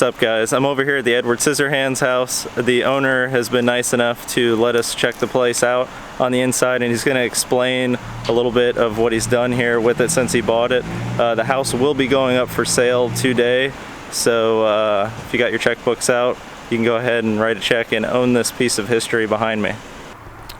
up, guys? I'm over here at the Edward Scissorhands house. The owner has been nice enough to let us check the place out on the inside, and he's going to explain a little bit of what he's done here with it since he bought it. The house will be going up for sale today, so if you got your checkbooks out, you can go ahead and write a check and own this piece of history behind me.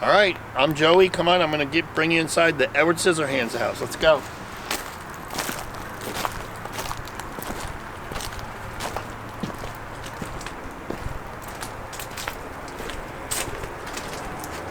All right, I'm Joey. Come on, I'm going to bring you inside the Edward Scissorhands house. Let's go.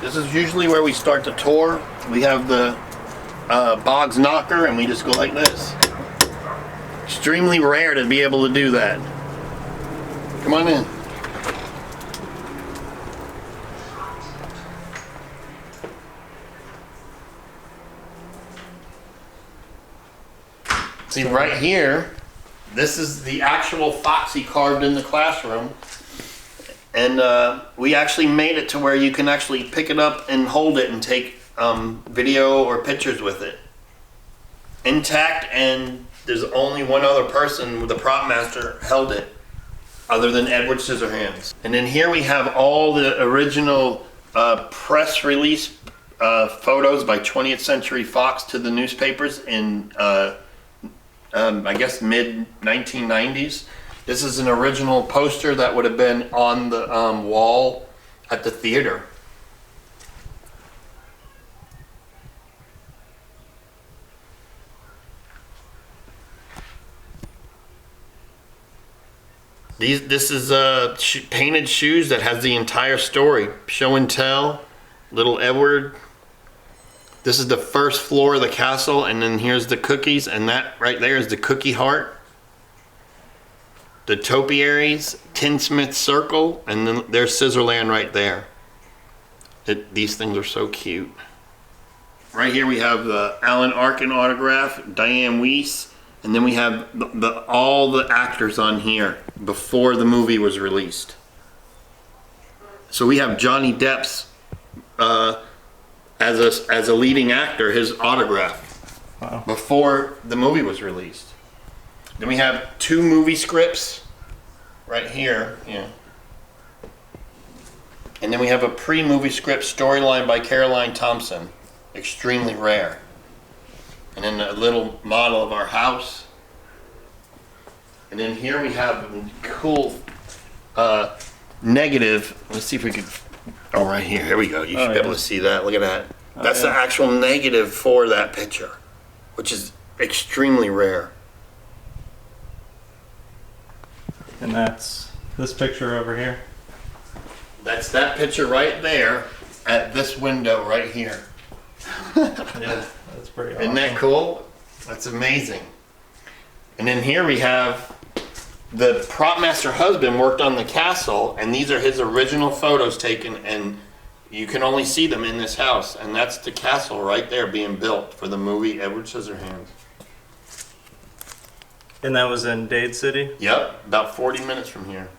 This is usually where we start the tour. We have the Boggs knocker and we just go like this. Extremely rare to be able to do that. Come on in. See, right here, this is the actual Foxy carved in the classroom. And we actually made it to where you can actually pick it up and hold it and take video or pictures with it. Intact, and there's only one other person, the prop master, held it, other than Edward Scissorhands. And then here we have all the original press release photos by 20th Century Fox to the newspapers in, I guess, mid-1990s. This is an original poster that would have been on the wall at the theater. This is painted shoes that has the entire story. Show and tell, little Edward. This is the first floor of the castle, and then here's the cookies, and that right there is the cookie heart. The topiaries, Tinsmith Cir, and then there's Scissorland right there. These things are so cute. Right here we have the Alan Arkin autograph, Diane Weiss, and then we have all the actors on here before the movie was released. So we have Johnny Depp's, as a leading actor, his autograph. Wow. Before the movie was released. Then we have 2 movie scripts right here, yeah. And then we have a pre-movie script storyline by Caroline Thompson, extremely rare. And then a little model of our house. And then here we have a cool negative. Let's see if we can, oh, right here, here we go. You should be able to see that, look at that. That's the actual negative for that picture, which is extremely rare. And that's this picture over here. That's that picture right there at this window right here. Yeah, that's pretty awesome. Isn't that cool? That's amazing. And then here we have the prop master husband worked on the castle, and these are his original photos taken, and you can only see them in this house. And that's the castle right there being built for the movie Edward Scissorhands. And that was in Dade City? Yep, about 40 minutes from here.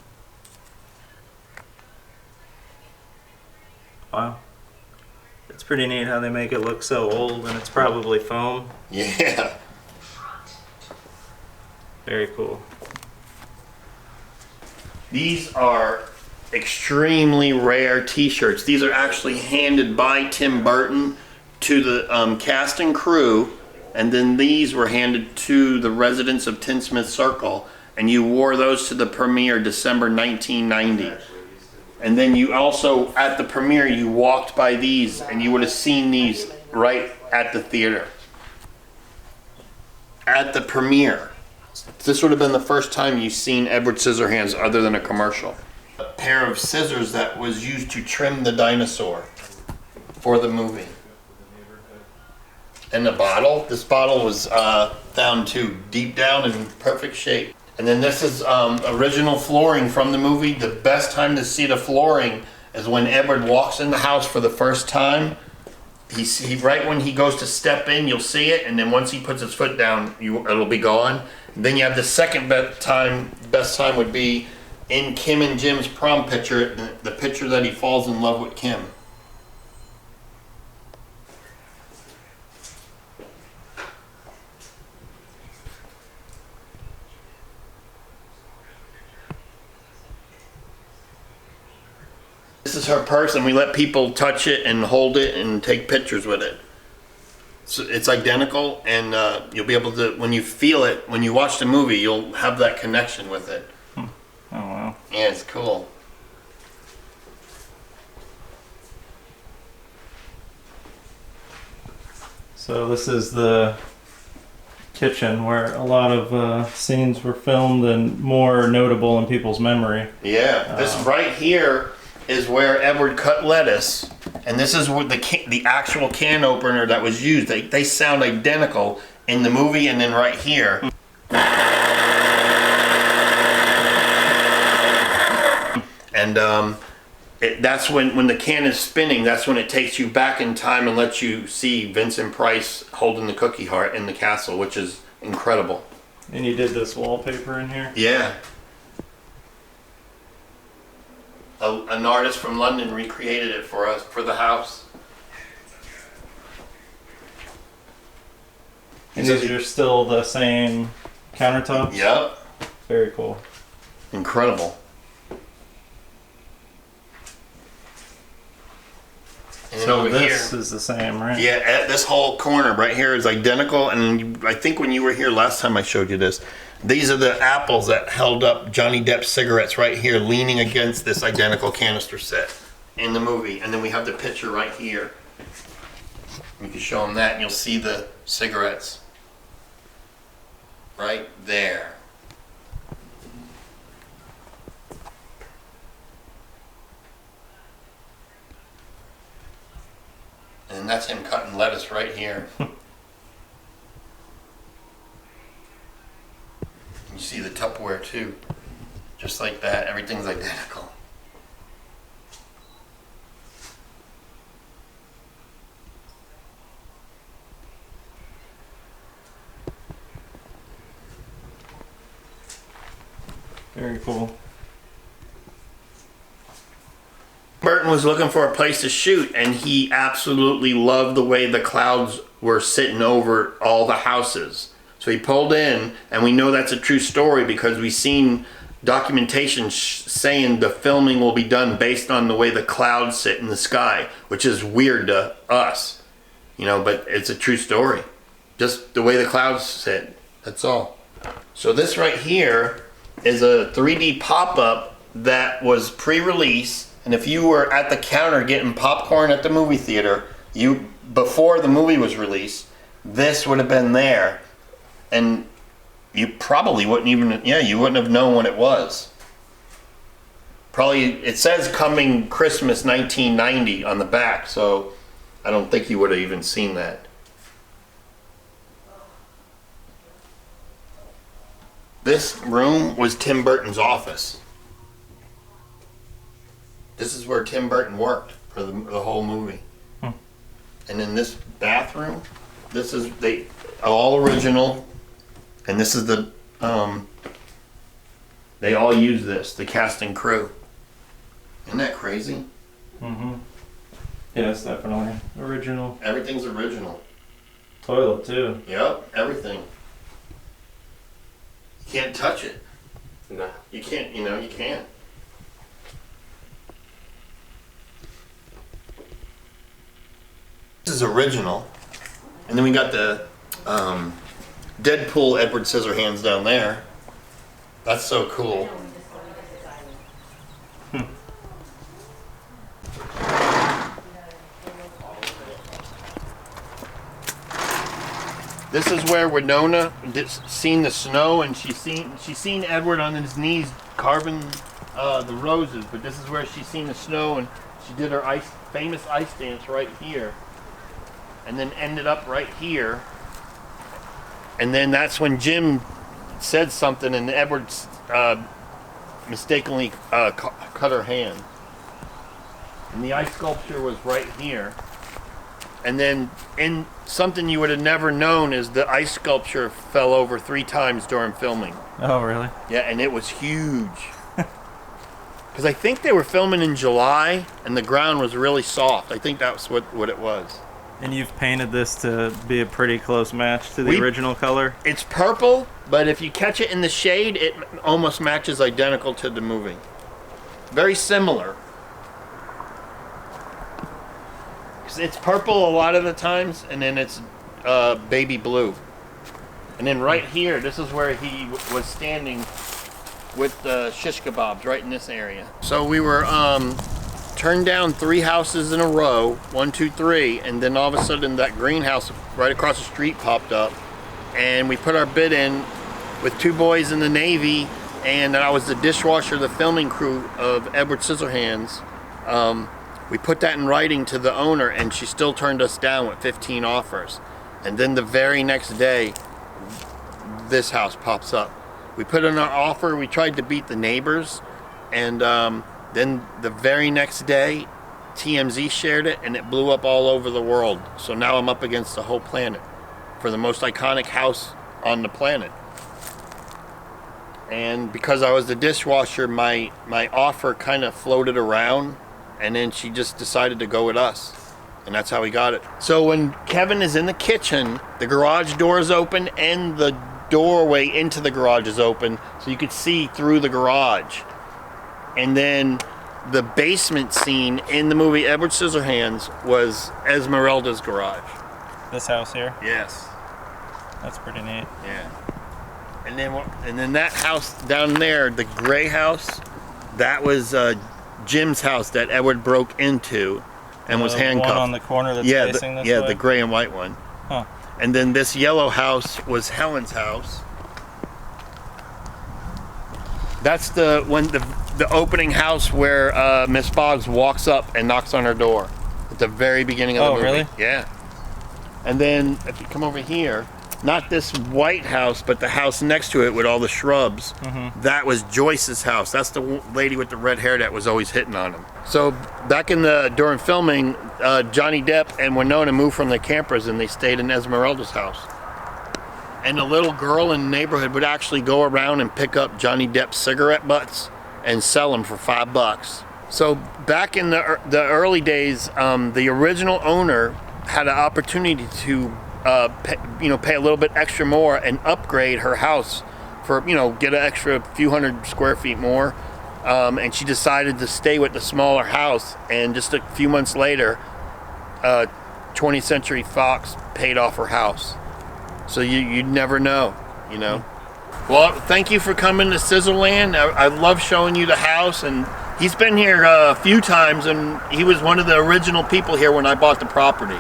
Wow. It's pretty neat how they make it look so old, and it's probably foam. Yeah. Very cool. These are extremely rare t-shirts. These are actually handed by Tim Burton to the cast and crew. And then these were handed to the residents of Tinsmith Cir, and you wore those to the premiere December 1990. And then you also, at the premiere, you walked by these, and you would have seen these right at the theater. At the premiere. This would have been the first time you've seen Edward Scissorhands other than a commercial. A pair of scissors that was used to trim the dinosaur for the movie. And the bottle, this bottle was found too, deep down in perfect shape. And then this is original flooring from the movie. The best time to see the flooring is when Edward walks in the house for the first time. He right when he goes to step in, you'll see it, and then once he puts his foot down, it'll be gone. And then you have the second best time would be in Kim and Jim's prom picture, the picture that he falls in love with Kim. This is her purse, and we let people touch it and hold it and take pictures with it. So it's identical, and you'll be able to, when you feel it, when you watch the movie, you'll have that connection with it. Oh, wow. Yeah, it's cool. So this is the kitchen where a lot of scenes were filmed and more notable in people's memory. Yeah, this right here is where Edward cut lettuce, and this is where the actual can opener that was used. They sound identical in the movie and then right here. And that's when the can is spinning, that's when it takes you back in time and lets you see Vincent Price holding the cookie heart in the castle, which is incredible. And you did this wallpaper in here? Yeah. An artist from London recreated it for us, for the house. And these are still the same countertops? Yep. Very cool. Incredible. And So over this here, is the same, right? yeah, this whole corner right here is identical. And I think when you were here last time I showed you this, these are the apples that held up Johnny Depp's cigarettes right here, leaning against this identical canister set in the movie. And then we have the picture right here. You can show them that, and you'll see the cigarettes right there. And that's him cutting lettuce right here. You see the Tupperware too. Just like that, everything's identical. Very cool. Burton was looking for a place to shoot, and he absolutely loved the way the clouds were sitting over all the houses. So he pulled in, and we know that's a true story because we've seen documentation saying the filming will be done based on the way the clouds sit in the sky, which is weird to us, you know, but it's a true story. Just the way the clouds sit, that's all. So this right here is a 3D pop-up that was pre-release. And if you were at the counter getting popcorn at the movie theater, before the movie was released, this would have been there. And you probably wouldn't even, you wouldn't have known what it was. Probably, it says coming Christmas 1990 on the back, so I don't think you would have even seen that. This room was Tim Burton's office. This is where Tim Burton worked for the whole movie. And in this bathroom, this is all original, and this is the they all use this, the cast and crew. Isn't that crazy? Mm-hmm. Yes, definitely. Original. Everything's original. Toilet too. Yep, everything. You can't touch it. No. You can't, you can't. This is original. And then we got the Deadpool Edward Scissorhands down there. That's so cool. This is where Winona seen the snow, and she's seen Edward on his knees carving the roses. But this is where she's seen the snow, and she did her famous ice dance right here, and then ended up right here. And then that's when Jim said something, and Edward mistakenly cut her hand. And the ice sculpture was right here. And then in something you would have never known is the ice sculpture fell over 3 times during filming. Oh, really? Yeah, and it was huge. Because I think they were filming in July, and the ground was really soft. I think that's what it was. And you've painted this to be a pretty close match to the original color? It's purple, but if you catch it in the shade, it almost matches identical to the movie. Very similar. it's purple a lot of the times, and then it's baby blue. And then right here, this is where he was standing with the shish kebabs, right in this area. So we were turned down 3 houses in a row, 1, 2, 3, and then all of a sudden that greenhouse right across the street popped up, and we put our bid in with 2 boys in the Navy, and I was the dishwasher, the filming crew of Edward Scissorhands. We put that in writing to the owner, and she still turned us down with 15 offers. And then the very next day, this house pops up. We put in our offer, we tried to beat the neighbors, and then the very next day, TMZ shared it, and it blew up all over the world. So now I'm up against the whole planet for the most iconic house on the planet. And because I was the dishwasher, my offer kind of floated around, and then she just decided to go with us. And that's how we got it. So when Kevin is in the kitchen, the garage door is open and the doorway into the garage is open, so you could see through the garage. And then the basement scene in the movie Edward Scissorhands was Esmeralda's garage. This house here? Yes. That's pretty neat. Yeah. And then that house down there, the gray house, that was Jim's house that Edward broke into and was handcuffed. The one on the corner that's facing this way? Yeah, the gray and white one. Huh. And then this yellow house was Helen's house. That's the opening house where Miss Boggs walks up and knocks on her door at the very beginning of the movie. Oh, really? Yeah. And then if you come over here, not this white house, but the house next to it with all the shrubs, that was Joyce's house. That's the lady with the red hair that was always hitting on him. So back during filming, Johnny Depp and Winona moved from their campers and they stayed in Esmeralda's house. And the little girl in the neighborhood would actually go around and pick up Johnny Depp's cigarette butts and sell them for $5. So back in the early days, the original owner had an opportunity to pay a little bit extra more and upgrade her house for, get an extra few hundred square feet more. And she decided to stay with the smaller house. And just a few months later, 20th Century Fox paid off her house. So you'd never know, Well, thank you for coming to Scissorland. I love showing you the house, and he's been here a few times, and he was one of the original people here when I bought the property,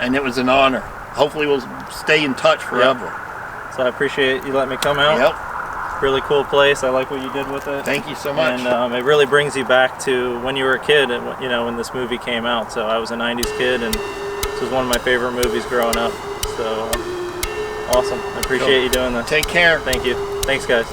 and it was an honor. Hopefully we'll stay in touch forever. Yep. So I appreciate you letting me come out. Yep. Really cool place. I like what you did with it. Thank you so much. And it really brings you back to when you were a kid, and when this movie came out. So I was a 90s kid, and this was one of my favorite movies growing up. So awesome. I appreciate you doing this. Take care. Thank you. Thanks, guys.